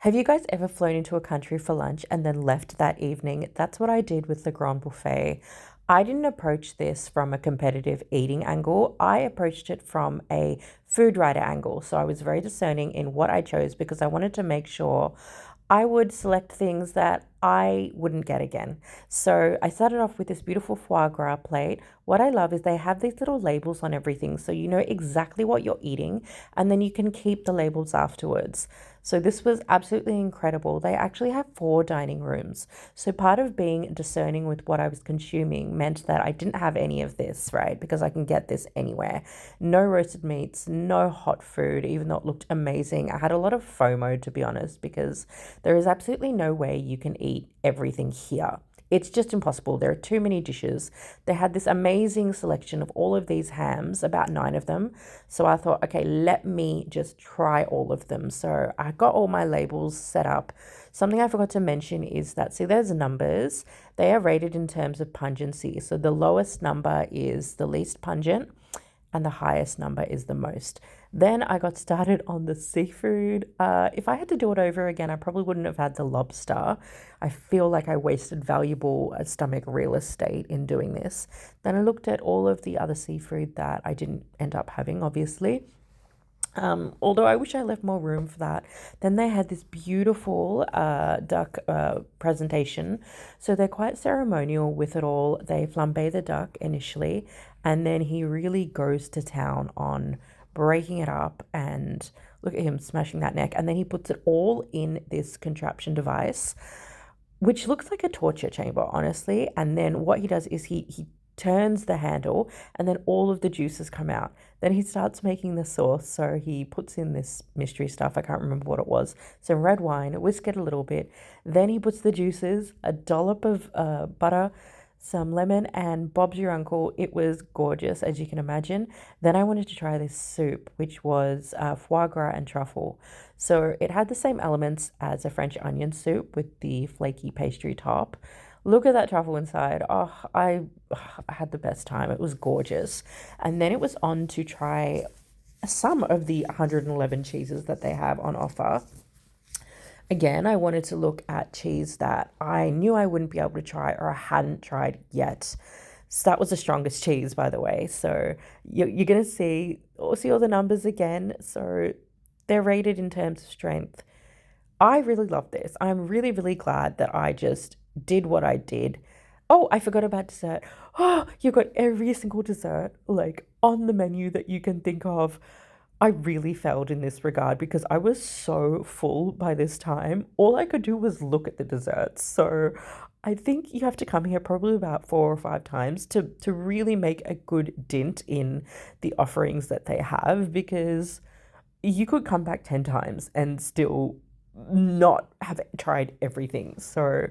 Have you guys ever flown into a country for lunch and then left that evening? That's what I did with the Grand Buffet. I didn't approach this from a competitive eating angle. I approached it from a food writer angle. So I was very discerning in what I chose because I wanted to make sure I would select things that I wouldn't get again. So I started off with this beautiful foie gras plate. What I love is they have these little labels on everything so you know exactly what you're eating and then you can keep the labels afterwards. So this was absolutely incredible. They actually have four dining rooms. So part of being discerning with what I was consuming meant that I didn't have any of this, right? Because I can get this anywhere. No roasted meats, no hot food, even though it looked amazing. I had a lot of FOMO, to be honest, because there is absolutely no way you can eat everything here. It's just impossible. There are too many dishes. They had this amazing selection of all of these hams, about nine of them. So I thought, okay, let me just try all of them. So I got all my labels set up. Something I forgot to mention is that, see, there's numbers. They are rated in terms of pungency. So the lowest number is the least pungent and the highest number is the most. Then I got started on the seafood. If I had to do it over again, I probably wouldn't have had the lobster. I feel like I wasted valuable stomach real estate in doing this. Then I looked at all of the other seafood that I didn't end up having, obviously. Although I wish I left more room for that. Then they had this beautiful duck presentation. So they're quite ceremonial with it all. They flambe the duck initially, and then he really goes to town on breaking it up and look at him smashing that neck. And then he puts it all in this contraption device, which looks like a torture chamber, honestly. And then what he does is he turns the handle and then all of the juices come out. Then he starts making the sauce. So he puts in this mystery stuff. I can't remember what it was. Some red wine, whisk it a little bit. Then he puts the juices, a dollop of butter, some lemon, and Bob's your uncle. It was gorgeous, as you can imagine. Then I wanted to try this soup, which was foie gras and truffle. So it had the same elements as a French onion soup with the flaky pastry top. Look at that truffle inside. I had the best time. It was gorgeous. And then it was on to try some of the 111 cheeses that they have on offer. Again, I wanted to look at cheese that I knew I wouldn't be able to try or I hadn't tried yet. So that was the strongest cheese, by the way. So you're going to see all the numbers again. So they're rated in terms of strength. I really love this. I'm really, really glad that I just did what I did. Oh, I forgot about dessert. Oh, you got every single dessert like on the menu that you can think of. I really failed in this regard because I was so full by this time. All I could do was look at the desserts. So I think you have to come here probably about four or five times to really make a good dint in the offerings that they have because you could come back 10 times and still not have tried everything. So,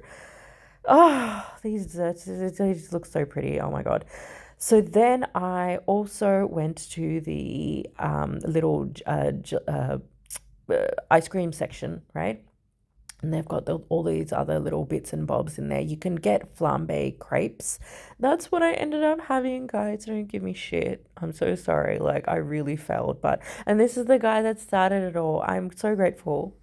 these desserts, they just look so pretty. Oh my God. So then I also went to the little ice cream section, right? And they've got all these other little bits and bobs in there. You can get flambe crepes. That's what I ended up having, guys. Don't give me shit. I'm so sorry. Like, I really failed. And this is the guy that started it all. I'm so grateful.